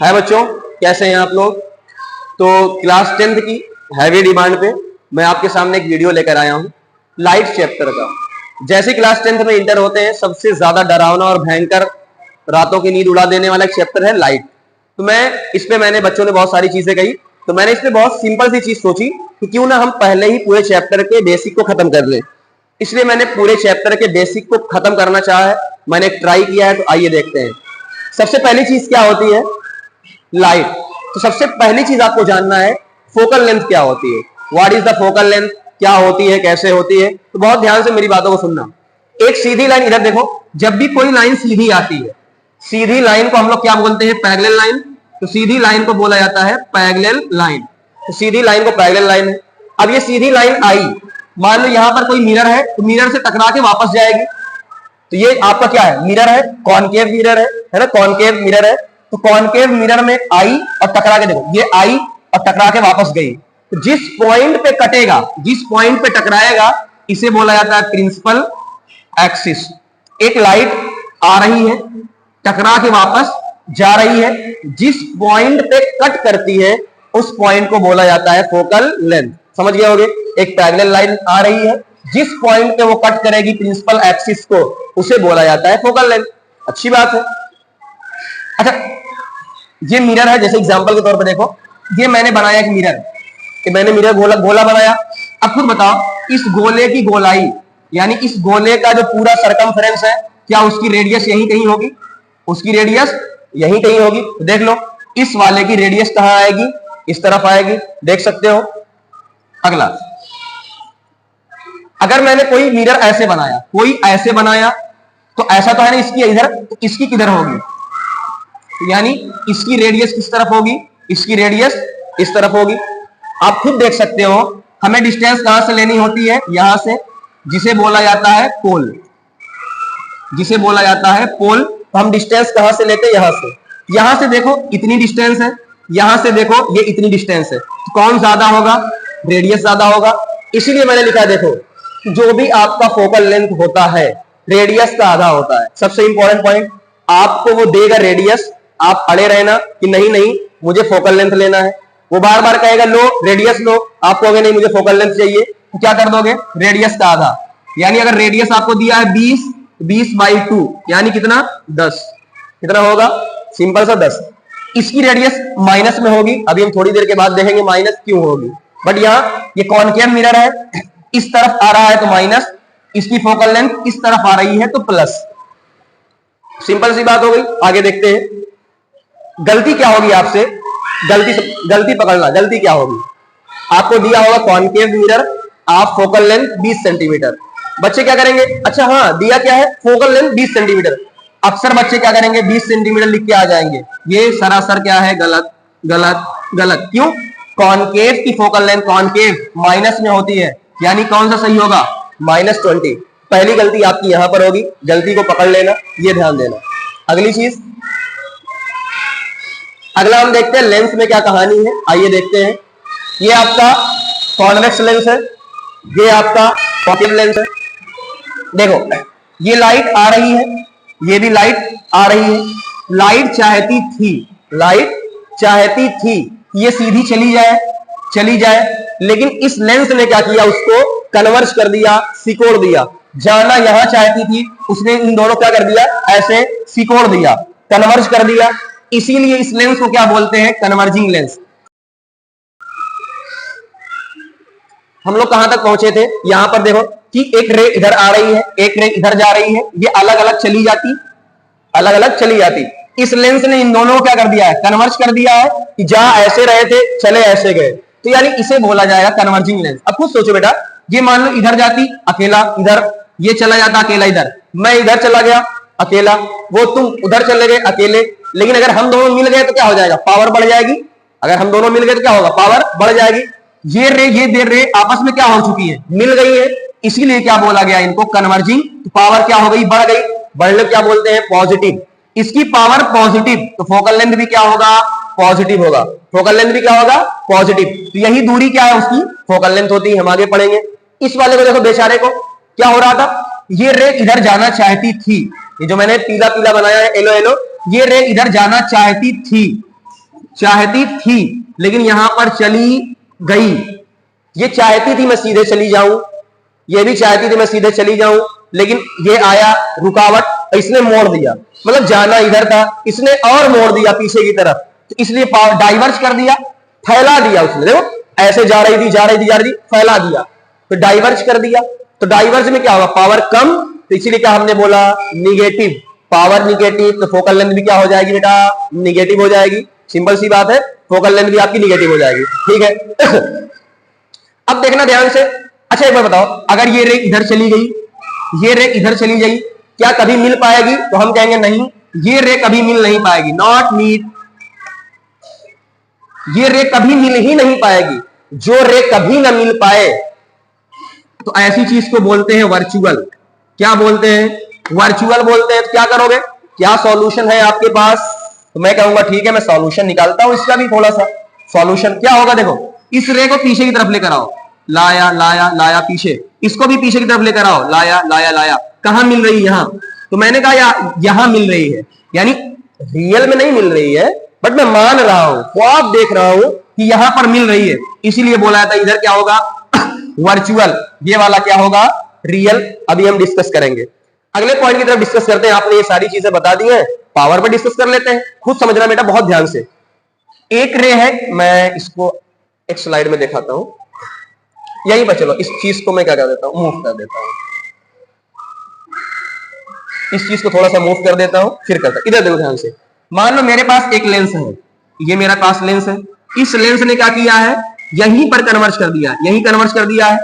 हाय बच्चों, कैसे हैं आप लोग। तो क्लास 10th की हैवी डिमांड पे मैं आपके सामने एक वीडियो लेकर आया हूं लाइट चैप्टर का। जैसे क्लास 10th में इंटर होते हैं, सबसे ज्यादा डरावना और भयंकर रातों की नींद उड़ा देने वाला एक चैप्टर है लाइट। तो मैंने बच्चों ने बहुत सारी चीजें कही, तो मैंने इसमें बहुत सिंपल सी चीज सोची कि क्यों ना हम पहले ही पूरे चैप्टर के बेसिक को खत्म कर लें। इसलिए मैंने पूरे चैप्टर के बेसिक को खत्म करना चाहा है, मैंने ट्राई किया है। तो आइए देखते हैं। सबसे पहली चीज क्या होती है, लाइट। तो सबसे पहली चीज आपको जानना है फोकल लेंथ क्या होती है। What is the focal length, क्या होती है, कैसे होती है। तो बहुत ध्यान से मेरी बातों को सुनना। एक सीधी लाइन, इधर देखो, जब भी कोई लाइन सीधी आती है, सीधी लाइन को हम लोग क्या बोलते हैं, पैरेलल लाइन। तो सीधी लाइन को बोला जाता है पैरेलल लाइन। तो सीधी लाइन को पैरेलल लाइन है। अब ये सीधी लाइन आई, मान लो यहां पर कोई मिरर है, तो मिरर से टकरा के वापस जाएगी। तो ये आपका क्या है, मिरर है, कॉनकेव मिरर है ना, कॉनकेव मिरर है। तो कॉनकेव मिरर में आई और टकरा के देखो, ये आई और टकरा के वापस गई। तो जिस पॉइंट पे कटेगा, जिस पॉइंट पे टकराएगा, इसे बोला जाता है प्रिंसिपल एक्सिस। एक लाइट आ रही है, टकरा के वापस जा रही है, जिस पॉइंट पे कट करती है उस पॉइंट को बोला जाता है फोकल लेंथ। समझ गए होगे। एक पैरेलल लाइन आ रही है, जिस पॉइंट पे वो कट करेगी प्रिंसिपल एक्सिस को, उसे बोला जाता है फोकल लेंथ। अच्छी बात है। अच्छा, ये मिरर है, जैसे एग्जांपल के तौर पे देखो, ये मैंने बनाया एक मिरर, कि मैंने मिरर गोला बनाया। अब खुद बताओ, इस गोले की गोलाई, यानी इस गोले का जो पूरा सरकमफ्रेंस है, क्या उसकी रेडियस यहीं कहीं होगी? उसकी रेडियस यहीं कहीं होगी। तो देख लो, इस वाले की रेडियस कहां आएगी, इस तरफ आएगी, देख सकते हो। अगला, अगर मैंने कोई मिरर ऐसे बनाया, कोई ऐसे बनाया, तो ऐसा तो है ना, इसकी इधर, तो इसकी किधर होगी, यानी इसकी रेडियस किस तरफ होगी, इसकी रेडियस इस तरफ होगी। आप खुद देख सकते हो, हमें डिस्टेंस कहां से लेनी होती है, यहां से, जिसे बोला जाता है पोल, जिसे बोला जाता है पोल। तो हम डिस्टेंस कहां से लेते हैं, यहां से देखो इतनी डिस्टेंस है, यहां से देखो ये इतनी डिस्टेंस है। तो कौन ज्यादा होगा, रेडियस ज्यादा होगा। इसीलिए मैंने लिखा, देखो, जो भी आपका फोकल लेंथ होता है, रेडियस का आधा होता है। सबसे इंपॉर्टेंट पॉइंट, आपको वो देगा रेडियस, आप अड़े रहना कि नहीं नहीं मुझे फोकल लेंथ लेना है। वो बार बार कहेगा लो रेडियस लो, आप कहोगे नहीं मुझे फोकल लेंथ चाहिए, तो क्या कर दोगे, रेडियस का आधा। यानी अगर रेडियस आपको दिया है 20/2, यानी कितना, 10। कितना होगा, सिंपल सा 10। इसकी रेडियस माइनस में होगी, अभी हम थोड़ी देर के बाद देखेंगे माइनस क्यों होगी। बट यहाँ ये कॉनकेव मिरर है, इस तरफ आ रहा है तो माइनस, इसकी फोकल लेंथ इस तरफ आ रही है तो प्लस। सिंपल सी बात हो गई। आगे देखते हैं गलती क्या होगी आपसे, गलती पकड़ना। गलती क्या होगी, आपको दिया होगा कॉनकेव मिरर, आप फोकल लेंथ 20 सेंटीमीटर। बच्चे क्या करेंगे, अच्छा हाँ दिया क्या है, फोकल लेंथ 20 सेंटीमीटर। अक्सर बच्चे क्या करेंगे, 20 सेंटीमीटर लिख के आ जाएंगे। ये सरासर क्या है, गलत गलत गलत। क्यों, कॉनकेव की फोकल लेंथ, कॉनकेव माइनस में होती है, यानी कौन सा सही होगा, -20। पहली गलती आपकी यहां पर होगी, गलती को पकड़ लेना, ये ध्यान देना। अगली चीज, अगला हम देखते हैं लेंस में क्या कहानी है। आइए देखते हैं। ये आपका कॉन्वेक्स लेंस है, ये आपका कॉन्केव लेंस है। देखो, ये लाइट आ रही है, ये भी लाइट आ रही है। लाइट चाहती थी ये सीधी चली जाए, लेकिन इस लेंस ने क्या किया, उसको कन्वर्ज कर दिया, सिकोड़ दिया। जाना यहां चाहती थी, उसने इन दोनों क्या कर दिया, ऐसे सिकोड़ दिया, कन्वर्ज कर दिया। इसीलिए इस लेंस को क्या बोलते हैं, कन्वर्जिंग लेंस। हम लोग कहां तक पहुंचे थे, यहां पर देखो कि एक रे इधर आ रही है, एक रे इधर जा रही है, ये अलग अलग चली जाती। इस लेंस ने इन दोनों को क्या कर दिया है, कन्वर्ज कर दिया है, कि जहां ऐसे रहे थे चले ऐसे गए। तो यानी इसे बोला जाएगा कन्वर्जिंग लेंस। अब खुद सोचो बेटा, ये मान लो इधर जाती अकेला इधर, ये चला जाता अकेला इधर, मैं इधर चला गया अकेला, वो तुम उधर चले गए अकेले। लेकिन अगर हम दोनों मिल गए तो क्या हो जाएगा, पावर बढ़ जाएगी। अगर हम दोनों मिल गए तो क्या होगा, पावर बढ़ जाएगी। ये रे आपस में क्या हो चुकी है, मिल गई है, इसीलिए क्या बोला गया इनको, कन्वर्जिंग। तो पावर क्या हो गई, बढ़ गई। बढ़ने क्या बोलते हैं, पॉजिटिव। इसकी पावर पॉजिटिव, तो फोकल लेंथ भी क्या होगा, पॉजिटिव होगा। फोकल लेंथ भी क्या होगा, पॉजिटिव। तो यही दूरी क्या है, उसकी फोकल लेंथ होती है। हम आगे पढ़ेंगे। इस वाले को देखो, बेचारे को क्या हो रहा था, ये रे इधर जाना चाहती थी, ये जो मैंने पीला पीला बनाया है, येलो येलो, ये रे इधर जाना चाहती थी, चाहती थी लेकिन यहां पर चली गई। ये चाहती थी मैं सीधे चली जाऊं, ये भी चाहती थी मैं सीधे चली जाऊं, लेकिन ये आया रुकावट, इसने मोड़ दिया, मतलब जाना इधर था, इसने और मोड़ दिया पीछे की तरफ, तो इसलिए डाइवर्ज कर दिया, फैला दिया उसने। देखो ऐसे जा रही थी जा रही थी जा रही थी, फैला दिया, तो डाइवर्ज कर दिया। तो डाइवर्ज में क्या होगा, पावर कम, तो इसीलिए क्या हमने बोला, निगेटिव, पावर निगेटिव, तो फोकल लेंथ भी क्या हो जाएगी बेटा, निगेटिव हो जाएगी। सिंपल सी बात है, फोकल लेंथ भी आपकी निगेटिव हो जाएगी, ठीक है। अब देखना ध्यान से। अच्छा एक बार बताओ, अगर ये रे इधर चली गई, ये रे इधर चली गई, क्या कभी मिल पाएगी? तो हम कहेंगे नहीं, ये रे कभी मिल नहीं पाएगी, नॉट मीट, ये रे कभी मिल ही नहीं पाएगी। जो रे कभी ना मिल पाए तो ऐसी चीज को बोलते हैं वर्चुअल। क्या बोलते हैं, वर्चुअल बोलते हैं। तो क्या करोगे, क्या सॉल्यूशन है आपके पास? तो मैं कहूंगा ठीक है मैं सॉल्यूशन निकालता हूं इसका भी थोड़ा सा। सॉल्यूशन क्या होगा, देखो इस रे को पीछे की तरफ लेकर आओ, लाया लाया लाया पीछे, इसको भी पीछे की तरफ लेकर आओ, लाया लाया लाया, कहां मिल रही है, यहां। तो मैंने कहा यहां मिल रही है, यानी रियल में नहीं मिल रही है, बट मैं मान रहा हूं, ख्वाब देख रहा हूं कि यहां पर मिल रही है, इसीलिए बोला था इधर क्या होगा, वर्चुअल, ये वाला क्या होगा, रियल। अभी हम डिस्कस करेंगे, अगले पॉइंट की तरफ डिस्कस करते हैं। आपने ये सारी चीजें बता दी है, पावर पर डिस्कस कर लेते हैं। खुद समझना बेटा बहुत ध्यान से। एक रे है, मैं इसको एक स्लाइड में दिखाता हूं, यहीं पर चलो, इस चीज को मैं क्या कर देता हूं, मूव कर देता हूं, इस चीज को थोड़ा सा मूव कर देता हूं, फिर करता हूं। इधर देखो ध्यान से। मान लो मेरे पास एक लेंस है, ये मेरा पास लेंस है, इस लेंस ने क्या किया है, यहीं पर कन्वर्ज कर दिया, यहीं कन्वर्ज कर दिया है।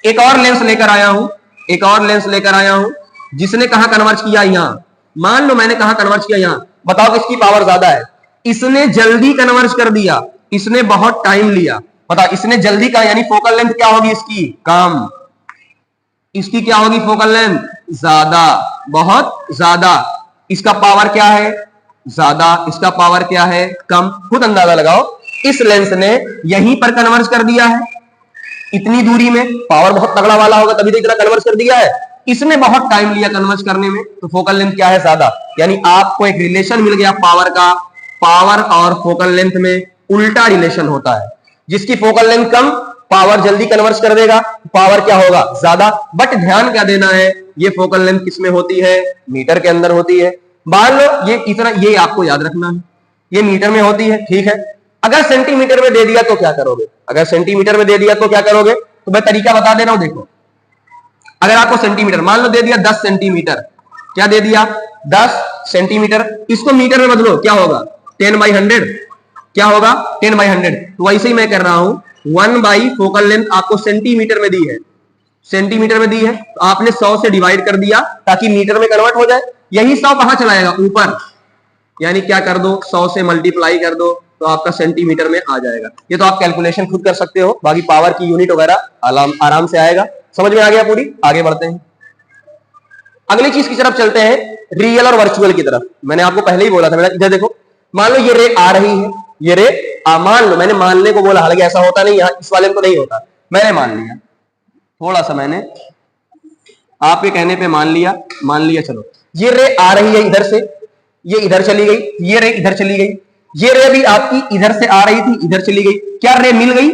एक और लेंस लेकर आया हूं, एक और लेंस लेकर आया हूं, जिसने कहां कन्वर्ज किया, यहां। मान लो मैंने कहां कन्वर्ज किया, यहां। बताओ किसकी पावर ज्यादा है? इसने जल्दी कन्वर्ज कर दिया, इसने बहुत टाइम लिया। बताओ इसने जल्दी का, यानी फोकल लेंथ क्या होगी इसकी, कम, इसकी क्या होगी फोकल लेंथ, ज्यादा, बहुत ज्यादा। इसका पावर क्या है, ज्यादा, इसका पावर क्या है, कम। खुद अंदाजा लगाओ, इस लेंस ने यहीं पर कन्वर्ज कर दिया है, इतनी दूरी में, पावर बहुत तगड़ा वाला होगा तभी तो इतना कन्वर्ज कर दिया है। इसने बहुत टाइम लिया कन्वर्ज करने में, तो फोकल लेंथ क्या है, ज्यादा। यानी आपको एक रिलेशन मिल गया पावर का, पावर और फोकल लेंथ में उल्टा रिलेशन होता है। जिसकी फोकल लेंथ कम, पावर जल्दी कन्वर्ज कर देगा, पावर क्या होगा, ज्यादा। बट ध्यान क्या देना है, ये फोकल लेंथ किसमें होती है, मीटर के अंदर होती है। मान लो ये इतना, ये आपको याद रखना है, ये मीटर में होती है, ठीक है। अगर सेंटीमीटर में दे दिया तो क्या करोगे, अगर सेंटीमीटर में दे दिया तो क्या करोगे, तो मैं तरीका बता दे रहा हूं। देखो अगर आपको सेंटीमीटर मान लो दे दिया 10 सेंटीमीटर, क्या दे दिया, 10 सेंटीमीटर, इसको मीटर में बदलो, क्या होगा, 10/100, क्या होगा, 10/100। तो वैसे ही मैं कर रहा हूं, 1 बाई फोकल लेंथ आपको सेंटीमीटर में दी है, सेंटीमीटर में दी है, तो आपने 100 से डिवाइड कर दिया ताकि मीटर में कन्वर्ट हो जाए। यही 100 कहां चला जाएगा, ऊपर, यानी क्या कर दो, 100 से मल्टीप्लाई कर दो तो आपका सेंटीमीटर में आ जाएगा। ये तो आप कैलकुलेशन खुद कर सकते हो, बाकी पावर की यूनिट वगैरह आराम से आएगा। समझ में आ गया पूरी? आगे बढ़ते हैं, अगली चीज की तरफ चलते हैं, रियल और वर्चुअल की तरफ। मैंने आपको पहले ही बोला था, इधर देखो, मान लो ये रे आ रही है, ये रे मान लो, मैंने मानने को बोला, हालांकि ऐसा होता नहीं, इस वाले में तो नहीं होता, मैंने मान लिया, थोड़ा सा मैंने आपके कहने पे मान लिया। चलो ये रे आ रही है इधर से, ये इधर चली गई, ये रे इधर चली गई, ये रे भी आपकी इधर से आ रही थी, इधर चली गई। क्या रे मिल गई,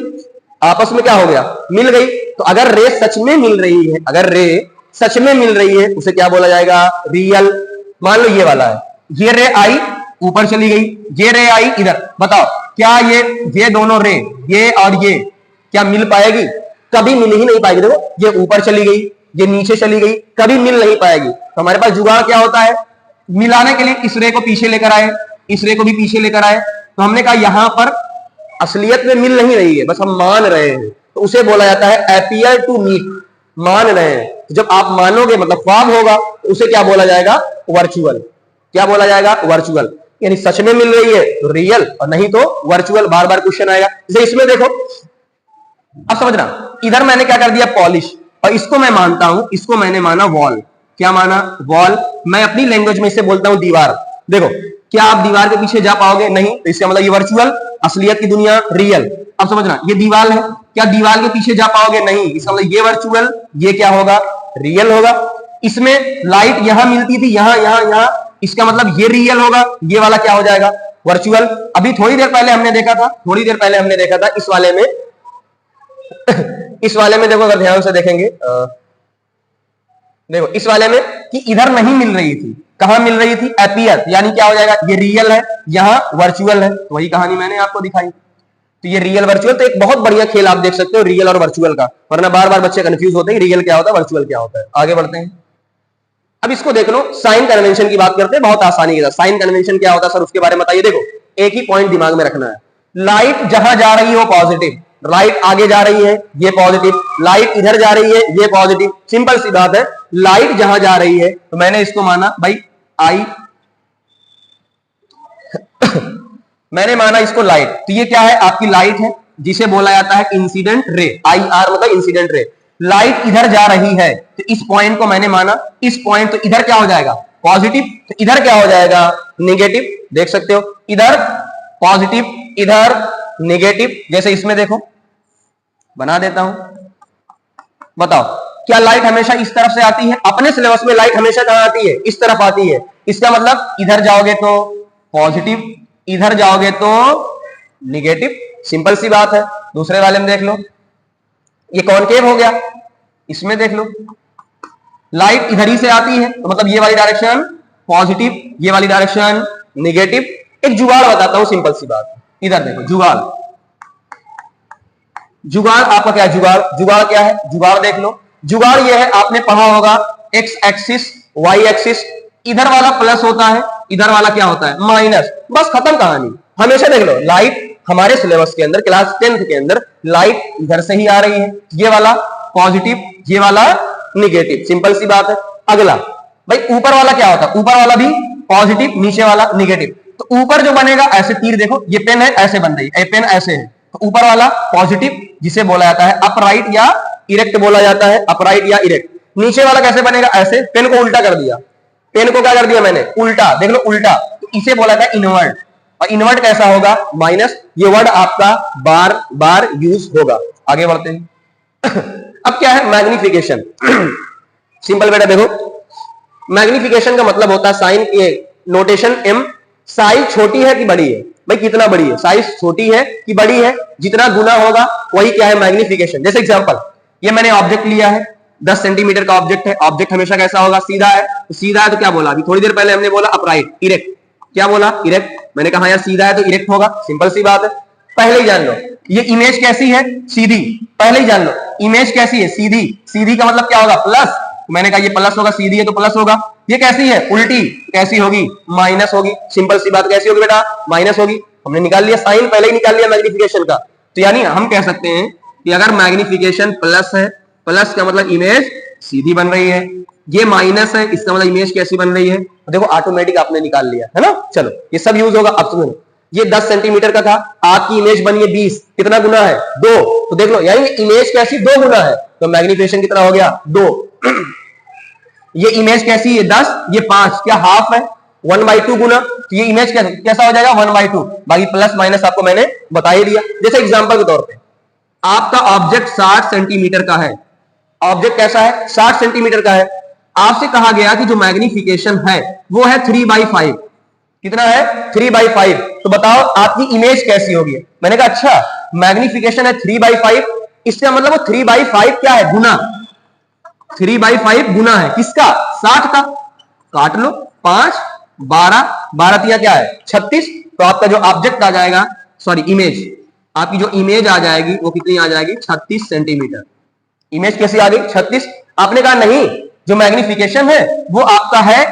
आपस में क्या हो गया, मिल गई। तो अगर रे सच में मिल रही है, अगर रे सच में मिल रही है, उसे क्या बोला जाएगा, रियल। मान लो ये वाला है, ये रे आई ऊपर चली गई, ये रे आई इधर। बताओ क्या ये दोनों रे, ये और ये, क्या मिल पाएगी, कभी मिल ही नहीं पाएगी। देखो ये ऊपर चली गई, ये नीचे चली गई, कभी मिल नहीं पाएगी। तो हमारे पास जुगाड़ क्या होता है, मिलाने के लिए इस रे को पीछे लेकर आए, इस रे को भी पीछे लेकर आए। तो हमने कहा यहां पर असलियत में मिल नहीं रही है, बस हम मान रहे हैं, तो उसे बोला जाता है अपीयर टू मीट, मान रहे हैं। तो जब आप मानोगे मतलब ख्वाब होगा, तो उसे क्या बोला जाएगा, वर्चुअल। क्या बोला जाएगा, वर्चुअल। यानी सच में मिल रही है तो रियल, और नहीं तो वर्चुअल। बार बार क्वेश्चन आएगा, जैसे इसमें देखो, अब समझना, इधर मैंने क्या कर दिया, पॉलिश, और इसको मैं मानता हूं, इसको मैंने माना वॉल। क्या माना, वॉल। मैं अपनी लैंग्वेज में इसे बोलता हूं दीवार। देखो क्या आप दीवार के पीछे जा पाओगे, नहीं, तो इसका मतलब ये वर्चुअल, असलियत की दुनिया रियल। अब समझना, ये दीवार है, क्या दीवार के पीछे जा पाओगे, नहीं, इसका मतलब ये वर्चुअल, ये क्या होगा, रियल होगा। इसमें लाइट यहां मिलती थी, यहां, इसका मतलब ये रियल होगा, ये वाला क्या हो जाएगा, वर्चुअल। अभी थोड़ी देर पहले हमने देखा था इस वाले में इस वाले में देखो, अगर ध्यान से देखेंगे देखो इस वाले में कि इधर नहीं मिल रही थी, कहां मिल रही थी? अपीयर, यानी क्या हो जाएगा, ये रियल है, यहां वर्चुअल है। तो वही कहानी मैंने आपको दिखाई। तो ये रियल वर्चुअल, तो एक बहुत बढ़िया खेल आप देख सकते हो रियल और वर्चुअल का, वरना बार बार बच्चे कंफ्यूज होते हैं रियल क्या होता है, वर्चुअल क्या होता है। आगे बढ़ते हैं। अब इसको देख लो, साइन कन्वेंशन की बात करते हैं बहुत आसानी के साथ। साइन कन्वेंशन क्या होता है सर, उसके बारे में बताइए। देखो एक ही पॉइंट दिमाग में रखना है, लाइट जहां जा रही है वो पॉजिटिव, लाइट आगे जा रही है ये पॉजिटिव, लाइट इधर जा रही है ये पॉजिटिव। सिंपल सी बात है, लाइट जहां जा रही है तो मैंने इसको माना भाई आई मैंने माना इसको लाइट, तो ये क्या है, आपकी लाइट है जिसे बोला जाता है इंसिडेंट रे। आई आर मतलब इंसिडेंट रे। लाइट इधर जा रही है तो इस पॉइंट को मैंने माना, इस पॉइंट, तो इधर क्या हो जाएगा, पॉजिटिव, तो इधर क्या हो जाएगा, नेगेटिव। देख सकते हो इधर पॉजिटिव, इधर नेगेटिव। जैसे इसमें देखो, बना देता हूं, बताओ क्या लाइट हमेशा इस तरफ से आती है? अपने सिलेबस में लाइट हमेशा कहां आती है, इस तरफ आती है। इसका मतलब इधर जाओगे तो पॉजिटिव, इधर जाओगे तो नेगेटिव। सिंपल सी बात है। दूसरे वाले में देख लो, ये कॉनकेव हो गया, इसमें देख लो लाइट इधर ही से आती है तो मतलब ये वाली डायरेक्शन पॉजिटिव, ये वाली डायरेक्शन नेगेटिव। एक जुगाड़ बताता हूं, सिंपल सी बात, इधर देखो जुगाड़। जुगाड़ आपका क्या है, जुगाड़ क्या है, जुगाड़ देख लो। जुगाड़ ये है, आपने पढ़ा होगा एक्स एक्सिस वाई एक्सिस, इधर वाला प्लस होता है, इधर वाला क्या होता है, माइनस। बस खत्म कहानी। हमेशा देख लो लाइट हमारे सिलेबस के अंदर क्लास 10th के अंदर लाइट इधर से ही आ रही है, ये वाला पॉजिटिव, ये वाला निगेटिव। सिंपल सी बात है। अगला भाई ऊपर वाला क्या होता है, ऊपर वाला भी पॉजिटिव, नीचे वाला निगेटिव। तो ऊपर जो बनेगा, ऐसे तीर देखो, ये पेन है ऐसे बन रही है, पेन ऐसे है, तो ऊपर वाला पॉजिटिव जिसे बोला जाता है अपराइट या इरेक्ट बोला जाता है, अपराइट या इरेक्ट। नीचे वाला कैसे बनेगा, ऐसे। पेन को उल्टा कर दिया, पेन को क्या कर दिया मैंने, उल्टा। देख लो उल्टा, तो इसे बोला था इनवर्ट। और इनवर्ट कैसा होगा, माइनस। ये वर्ड आपका बार बार यूज होगा। आगे बढ़ते हैं। अब क्या है, मैग्निफिकेशन। सिंपल बेटा देखो, मैग्निफिकेशन का मतलब होता है साइन के नोटेशन एम। साइज छोटी है कि बड़ी है, भाई कितना बड़ी है, साइज छोटी है कि बड़ी है, जितना गुना होगा वही क्या है, मैग्निफिकेशन। जैसे एग्जांपल, ये मैंने ऑब्जेक्ट लिया है, 10 सेंटीमीटर का ऑब्जेक्ट है। ऑब्जेक्ट हमेशा कैसा होगा, सीधा है। तो सीधा है तो क्या बोला, अभी थोड़ी देर पहले हमने बोला अपराइट, इरेक्ट। क्या बोला, इरेक्ट। मैंने कहा यार सीधा है तो इरेक्ट होगा, सिंपल सी बात है। पहले ही जान लो ये इमेज कैसी है, सीधी। पहले ही जान लो इमेज कैसी है, सीधी। सीधी का मतलब क्या होगा, प्लस। मैंने कहा ये प्लस होगा, सीधी है तो प्लस होगा। ये कैसी है, उल्टी, कैसी होगी, माइनस होगी। सिंपल सी बात, कैसी होगी बेटा, माइनस होगी। हमने निकाल लिया साइन, पहले ही निकाल लिया मैग्निफिकेशन का। तो यानी हम कह सकते हैं कि अगर मैग्निफिकेशन प्लस है, प्लस का मतलब इमेज सीधी बन रही है, ये माइनस है, इसका मतलब इमेज कैसी बन रही है। तो देखो ऑटोमेटिक आपने निकाल लिया है ना। चलो ये सब यूज होगा। अब सुनो, ये 10 सेंटीमीटर का था, आपकी इमेज बनी है 20, कितना गुना है, 2। तो देख लो यानी इमेज कैसी 2 गुना है, तो मैग्निफिकेशन कितना हो गया, 2। ये इमेज कैसी है 10, ये 5, क्या हाफ है, 1/2 गुना। तो ये इमेज कैसा हो जाएगा, 1/2। बाकी प्लस माइनस आपको मैंने बता ही दिया। जैसे एग्जांपल के तौर पे, आपका ऑब्जेक्ट 60 सेंटीमीटर का है। ऑब्जेक्ट कैसा है, 60 सेंटीमीटर का है। आपसे कहा गया कि जो मैग्निफिकेशन है वो है 3/5। कितना है, 3/5। तो बताओ आपकी इमेज कैसी होगी। मैंने कहा अच्छा मैग्निफिकेशन है 3/5, इसका मतलब वो 3/5 क्या है, गुना। 3/5 गुना है किसका, 60 का। काट लो, 5 12 12 क्या है, 36। तो आपका जो ऑब्जेक्ट आ जाएगा, सॉरी इमेज, आपकी जो इमेज आ जाएगी वो कितनी आ जाएगी, 36 सेंटीमीटर। इमेज कैसी आ गई, 36। आपने कहा नहीं, जो मैग्निफिकेशन है वो आपका है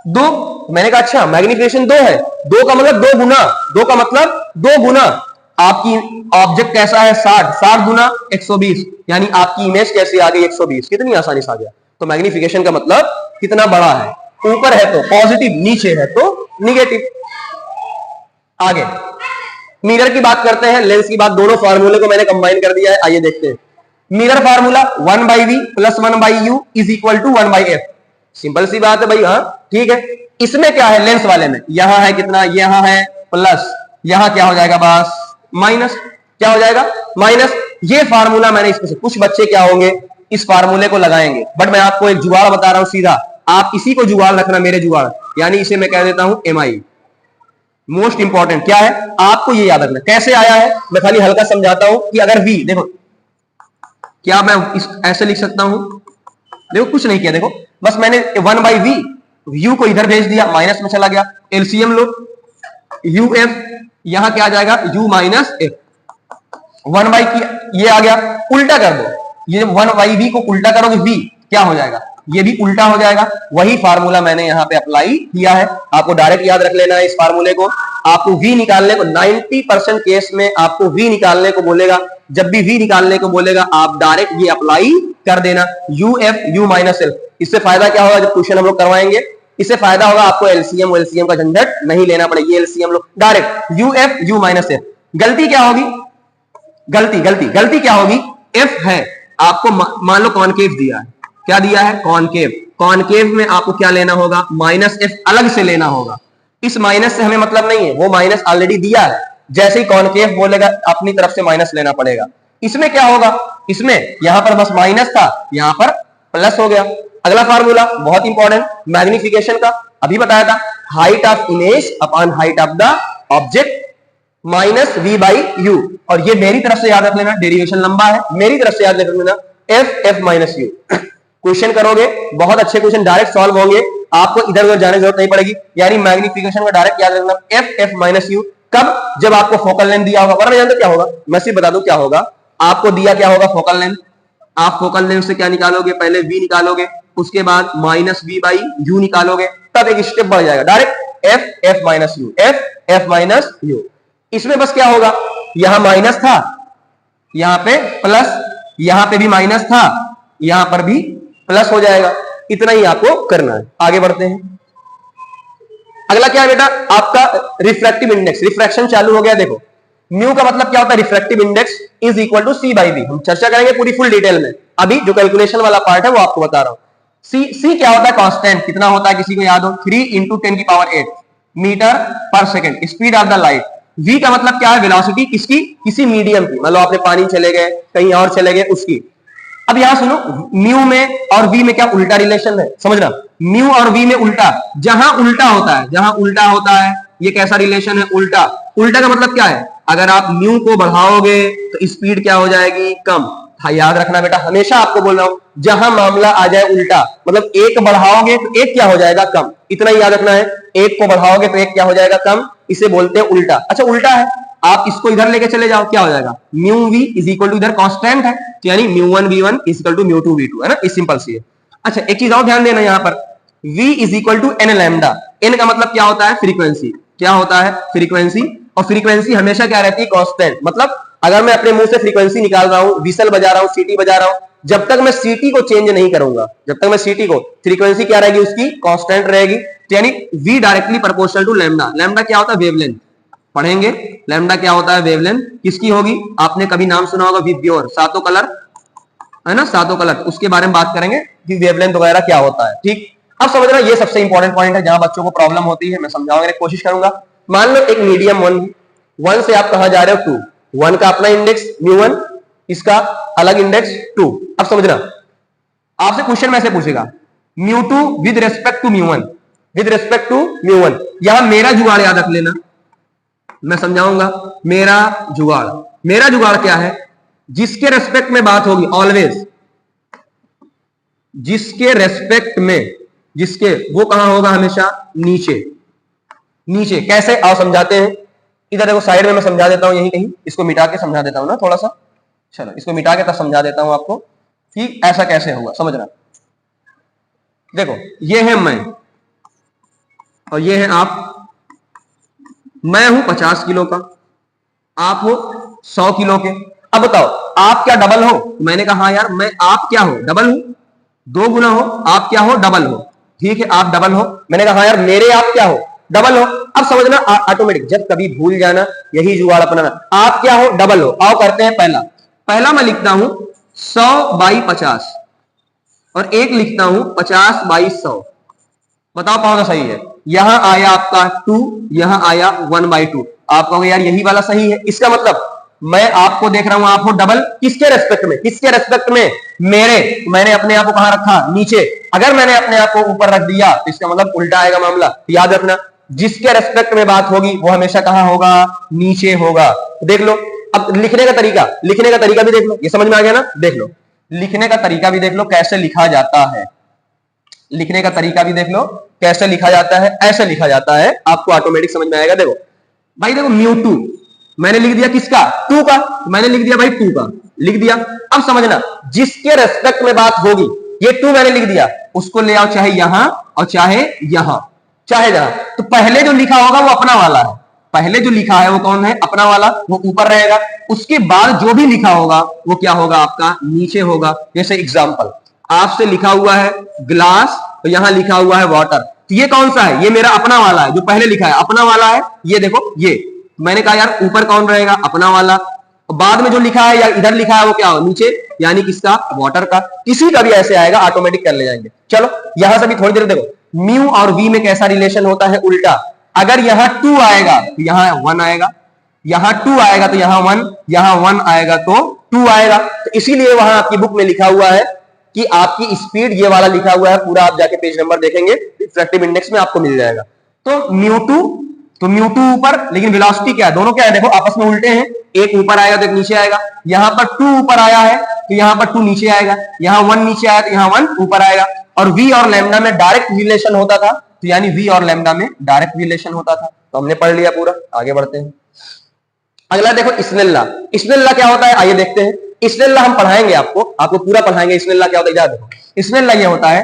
2। मैंने कहा अच्छा मैग्निफिकेशन 2 है, 2 का मतलब 2 गुना, 2 का मतलब 2 गुना। आपकी ऑब्जेक्ट कैसा है 60, 60 गुना 120, यानी आपकी इमेज कैसी आ गई, 120। कितनी आसानी से आ गया। तो मैग्निफिकेशन का मतलब कितना बड़ा है, ऊपर है तो पॉजिटिव, नीचे है तो निगेटिव। आगे मिरर की बात करते हैं, लेंस की बात। दोनों फार्मूले को मैंने कंबाइन कर दिया है, आइए देखते हैं। Mirror formula 1/v + 1/u = 1/f। Simple सी बात है भाई, हाँ ठीक है। इसमें क्या है, लेंस वाले में यहां है कितना, यहां है प्लस, यहां क्या हो जाएगा बस माइनस। क्या हो जाएगा, माइनस। ये फार्मूला मैंने इसमें से कुछ बच्चे क्या होंगे, इस फार्मूले को लगाएंगे, बट मैं आपको एक जुगाड़ बता रहा हूं सीधा, आप इसी को जुगाड़ रखना, मेरे जुगाड़, यानी इसे मैं कह देता हूं MI। मोस्ट इंपॉर्टेंट क्या है, आपको ये याद रखना। कैसे आया है मैं खाली हल्का समझाता हूं कि अगर v, देखो क्या मैं ऐसे लिख सकता हूं, देखो कुछ नहीं किया, देखो बस मैंने 1/v u को इधर भेज दिया, माइनस में चला गया, एलसीएम लो uf, यहां क्या आ जाएगा u माइनस f, 1 की ये आ गया, उल्टा कर दो, ये 1/v को उल्टा करोगे v क्या हो जाएगा, ये भी उल्टा हो जाएगा। वही फार्मूला मैंने यहां पे अप्लाई किया है, आपको डायरेक्ट याद रख लेना है इस फार्मूले को। आपको v निकालने को 90% केस में आपको v निकालने को बोलेगा, जब भी v निकालने को बोलेगा आप डायरेक्ट ये अप्लाई कर देना, uf u माइनस एल। इससे फायदा क्या होगा, जब क्वेश्चन हम लोग करवाएंगे इससे फायदा होगा आपको एलसीएम का झंझट नहीं लेना पड़ेगा, एलसीएम लोग direct uf u minus L. गलती क्या होगी, गलती क्या होगी, f है आपको मान लो कॉनकेव दिया है, क्या दिया है, कॉनकेव में आपको क्या लेना होगा, माइनस एफ अलग से लेना होगा। इस माइनस से हमें मतलब नहीं है, वो माइनस ऑलरेडी दिया है, जैसे ही कॉनकेव बोलेगा अपनी तरफ से माइनस लेना पड़ेगा। इसमें क्या होगा, इसमें यहां पर बस माइनस था, यहां पर प्लस हो गया। अगला फार्मूला बहुत इंपॉर्टेंट, मैग्निफिकेशन का, अभी बताया था, height of image upon height of the object minus v/u, और ये मेरी तरफ से याद रख लेना, डेरिवेशन लंबा है, मेरी तरफ से याद रख लेना, f माइनस u। क्वेश्चन करोगे बहुत अच्छे क्वेश्चन डायरेक्ट सॉल्व होंगे, आपको इधर उधर जाने की जरूरत नहीं पड़ेगी, यानी मैग्निफिकेशन का डायरेक्ट याद रखना f माइनस यू। कब, जब आपको फोकल लेंथ दिया होगा, वरना जानते क्या होगा, मैं सिर्फ बता दूं क्या होगा, आपको दिया क्या होगा फोकल लेंथ, आप फोकल लेंथ से क्या निकालोगे, पहले v निकालोगे, उसके बाद माइनस v/u निकालोगे, तब एक स्टेप बढ़ जाएगा, डायरेक्ट f माइनस यू। इसमें बस क्या होगा, यहां माइनस था, यहां पे प्लस, यहां पे भी माइनस था, यहां पर भी प्लस हो जाएगा, इतना ही आपको करना है। आगे बढ़ते हैं, अगला क्या है बेटा, आपका रिफ्रैक्टिव इंडेक्स, रिफ्रैक्शन चालू हो गया। देखो म्यू का मतलब क्या होता है, refractive index is equal to c/v। हम चर्चा करेंगे पूरी फुल डिटेल में, अभी जो कैलकुलेशन वाला पार्ट है वो आपको बता रहा हूं। c क्या होता है, कांस्टेंट, कितना होता है किसी को याद हो, 3 × 10⁸ मीटर पर second, speed of the light. v का मतलब क्या है, वेलोसिटी किसकी, किसी मीडियम की, मतलब आपने पानी चले गए, कहीं और चले गए, उसकी। अब यहां सुनो, म्यू में और v में क्या उल्टा रिलेशन है, समझना, म्यू और v में उल्टा, जहां उल्टा होता है, ये कैसा रिलेशन है, उल्टा। उल्टा का मतलब क्या है, अगर आप म्यू को बढ़ाओगे तो स्पीड क्या हो जाएगी, कम। हाँ याद रखना बेटा, हमेशा आपको बोल रहा हूं, जहां मामला आ जाए उल्टा, मतलब एक बढ़ाओगे तो एक क्या हो जाएगा, कम, इतना ही याद रखना है, एक को बढ़ाओगे तो एक क्या हो जाएगा, कम, इसे बोलते हैं उल्टा। अच्छा उल्टा है, आप इसको इधर लेके चले जाओ, क्या हो जाएगा, mu v is equal to, इधर कांस्टेंट है तो यानी μ1 v1 is equal to μ2 v2, है ना, इस सिंपल सी है। अच्छा एक चीज और ध्यान देना, यहां पर v is equal to n lambda, n का मतलब क्या होता है, फ्रीक्वेंसी, क्या होता है, फ्रीक्वेंसी, और फ्रीक्वेंसी हमेशा क्या रहती है, कांस्टेंट। मतलब अगर मैं अपने मुंह से फ्रीक्वेंसी निकाल रहा हूं, विसल बजा रहा हूं, सीटी बजा रहा हूं, जब तक मैं सीटी को चेंज नहीं करूंगा, जब तक मैं सीटी को, फ्रीक्वेंसी क्या रहेगी उसकी, कांस्टेंट रहेगी, तो यानी v directly proportional to lambda. Lambda क्या होता है, वेवलेंथ, पढ़ेंगे लैम्डा क्या होता है, वेवलेंथ किसकी होगी, आपने कभी नाम सुना होगा विब्योर, सातों कलर, है ना, सातों कलर, उसके बारे में बात करेंगे कि वेवलेंथ वगैरह क्या होता है। ठीक, अब समझना, ये सबसे इंपॉर्टेंट पॉइंट है, जहां बच्चों को प्रॉब्लम होती है, मैं समझाऊंगा, कोशिश करूंगा। मान लो एक मीडियम 1 से आप कहां जा रहे हो, 2, 1 का अपना इंडेक्स μ1, इसका अलग इंडेक्स 2। अब समझना, आपसे क्वेश्चन में ऐसे पूछेगा, μ2 विद रेस्पेक्ट टू μ1, यहां मेरा जुगाड़ याद रख लेना, मैं समझाऊंगा। मेरा जुगाड़ क्या है, जिसके रेस्पेक्ट में बात होगी, ऑलवेज जिसके रेस्पेक्ट में, जिसके, वो कहां होगा, हमेशा नीचे। कैसे, आओ समझाते हैं। इधर देखो साइड में मैं समझा देता हूं, यहीं कहीं, इसको मिटा के समझा देता हूं ना थोड़ा सा, चलो इसको मिटा के तब समझा देता हूं आपको कि ऐसा कैसे होगा, समझना। देखो ये है मैं और ये है आप, मैं हूं 50 किलो का, आप हो 100 किलो के। अब बताओ आप क्या डबल हो, मैंने कहा हाँ यार मैं, आप क्या हो, डबल हूं, 2 गुना हो, आप क्या हो, डबल हो, ठीक है आप डबल हो, मैंने कहा हाँ यार मेरे आप क्या हो, डबल हो। अब समझना ऑटोमेटिक, जब कभी भूल जाना यही जुगाड़ अपनाना, आप क्या हो, डबल हो। आओ करते हैं, पहला मैं लिखता हूं 100/50 और एक लिखता हूं 50/100, बताओ कौन सा सही है। यहां आया आपका 2, यहां आया 1/2, आप कहोगे यार यही वाला सही है। इसका मतलब मैं आपको देख रहा हूं, आप हो डबल, किसके रेस्पेक्ट में, मेरे, मैंने अपने आप को कहां रखा, नीचे। अगर मैंने अपने आप को ऊपर रख दिया तो इसका मतलब उल्टा आएगा मामला, याद रखना। जिसके रेस्पेक्ट में बात होगी वो हमेशा कहां होगा, नीचे होगा। देख लो अब लिखने का तरीका भी देख लो, ये समझ में आ गया ना। देख लो लिखने का तरीका भी देख लो कैसे लिखा जाता है, लिखने का तरीका भी देख लो कैसे लिखा जाता है। ऐसे लिखा जाता है, आपको ऑटोमेटिक समझ में आएगा। देखो भाई, देखो μ2 मैंने लिख दिया किसका, 2 का, मैंने लिख दिया भाई 2 का, लिख दिया। अब समझना, जिसके रेस्पेक्ट में बात होगी, ये 2 मैंने लिख दिया, उसको ले आओ चाहे यहां और चाहे यहां, चाहे जहां। तो पहले जो लिखा होगा वो अपना वाला है, पहले जो लिखा है वो कौन है, अपना वाला, वो ऊपर रहेगा। उसके बाद जो भी लिखा होगा वो क्या होगा, आपका नीचे होगा। जैसे एग्जांपल, आपसे लिखा हुआ है ग्लास, तो यहां लिखा हुआ है वाटर, तो ये कौन सा है, ये मेरा अपना वाला है, जो पहले लिखा है अपना वाला है। ये देखो, ये मैंने कहा यार ऊपर कौन रहेगा, अपना वाला, बाद में जो लिखा है या इधर लिखा है वो क्या हो, नीचे, यानी किसका, वाटर का। किसी का भी ऐसे आएगा, ऑटोमेटिक कर ले जाएंगे। चलो यहां से भी थोड़ी देर देखो, म्यू और वी में कैसा रिलेशन होता है, उल्टा। अगर यहां 2 आएगा तो यहां 1 आएगा, यहां 2 आएगा तो यहां 1, यहां 1 आएगा तो 2 आएगा। तो इसीलिए वहां आपकी बुक में लिखा हुआ है कि आपकी स्पीड, ये वाला लिखा हुआ है पूरा, आप जाके पेज नंबर देखेंगे, रिफ्रैक्टिव इंडेक्स में आपको मिल जाएगा। तो म्यू2 ऊपर, लेकिन वेलोसिटी क्या है, दोनों क्या है, देखो आपस में उल्टे हैं, एक ऊपर आएगा तो एक नीचे आएगा। यहां पर 2 ऊपर आया है तो यहां पर 2 नीचे आएगा, यहां 1 नीचे आया तो यहां 1 ऊपर आएगा। और वी और लैम्डा में डायरेक्ट रिलेशन होता था, तो यानी वी और लैम्डा में डायरेक्ट रिलेशन होता था। तो हमने पढ़ लिया पूरा, आगे बढ़ते हैं। अगला देखो स्नेल लॉ। स्नेल लॉ क्या होता है, आइए देखते हैं। स्नेल लॉ हम पढ़ाएंगे, आपको पूरा पढ़ाएंगे। स्नेल लॉ क्या होता है, देखो स्नेल लॉ ये होता है,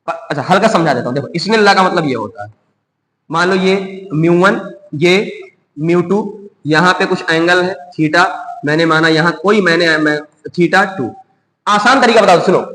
अच्छा हल्का समझा देता हूं। देखो स्नेल लॉ का मतलब ये होता है, मान लो ये μ1, ये μ2, यहां पे कुछ एंगल है थीटा, मैंने माना यहां कोई, मैं थीटा 2। आसान तरीका बताओ, सुनो,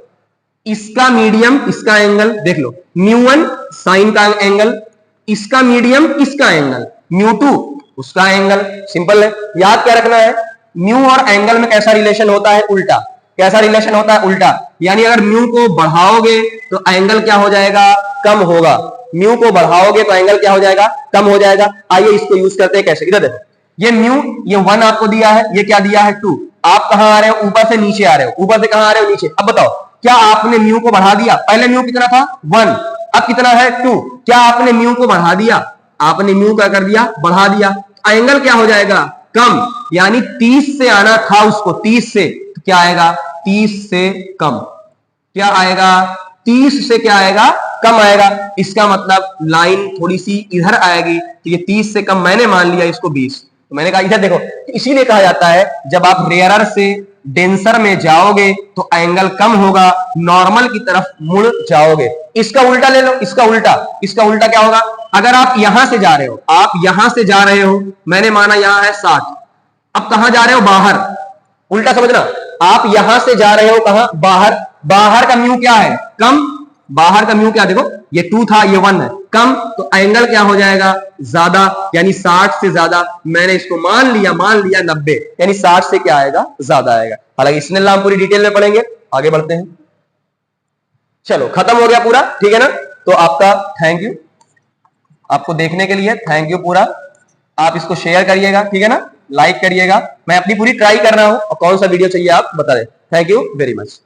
इसका मीडियम इसका एंगल देख लो, μ1 साइन का एंगल, इसका मीडियम इसका एंगल, μ2 उसका एंगल। सिंपल है, याद क्या रखना है, म्यू और एंगल में कैसा रिलेशन होता है, उल्टा। कैसा रिलेशन होता है, उल्टा। यानी अगर म्यू को बढ़ाओगे तो एंगल क्या हो जाएगा, कम होगा। म्यू को बढ़ाओगे तो एंगल क्या हो जाएगा, कम हो जाएगा। आइए इसको यूज करते हैं कैसे, इधर देखो, ये म्यू, ये 1 आपको दिया है, ये क्या दिया है 2। आप कहां आ रहे हो, ऊपर से नीचे आ रहे हो, ऊपर से कहां आ रहे हो, नीचे। अब बताओ, क्या आपने म्यू को बढ़ा दिया, पहले म्यू कितना था 1, अब कितना है 2, क्या आपने म्यू को बढ़ा दिया, आपने म्यू क्या कर दिया, बढ़ा दिया। एंगल क्या हो जाएगा, कम, यानी 30 से आना था उसको, 30 से, तो क्या आएगा, 30 से कम। क्या आएगा, 30 से क्या आएगा, कम आएगा। इसका मतलब लाइन थोड़ी सी इधर आएगी, तो ये 30 से कम, मैंने मान लिया इसको 20, तो मैंने कहा इधर देखो। इसीलिए कहा जाता है जब आप रेयरर से डेंसर में जाओगे तो एंगल कम होगा, नॉर्मल की तरफ मुड़ जाओगे। इसका उल्टा ले लो, इसका उल्टा क्या होगा, अगर आप यहां से जा रहे हो, आप यहां से जा रहे हो, मैंने माना यहां है 60, अब कहां जा रहे हो, बाहर। उल्टा समझना, आप यहां से जा रहे हो कहां, बाहर। बाहर का म्यू क्या है, कम, बाहर का म्यू क्या, देखो ये 2 था, ये 1 है, कम, तो एंगल क्या हो जाएगा, ज्यादा, यानी 60 से ज्यादा। मैंने इसको मान लिया 90, यानी 60 से क्या आएगा, ज्यादा आएगा। हालांकि स्नेल लॉ हम पूरी डिटेल में पढ़ेंगे, आगे बढ़ते हैं। चलो खत्म हो गया पूरा, ठीक है ना। तो आपका थैंक यू, आपको देखने के लिए थैंक यू पूरा। आप इसको शेयर करिएगा, ठीक है ना, लाइक करिएगा। मैं अपनी पूरी ट्राई कर रहा हूं, और कौन सा वीडियो चाहिए आप बता दें। Thank you very much.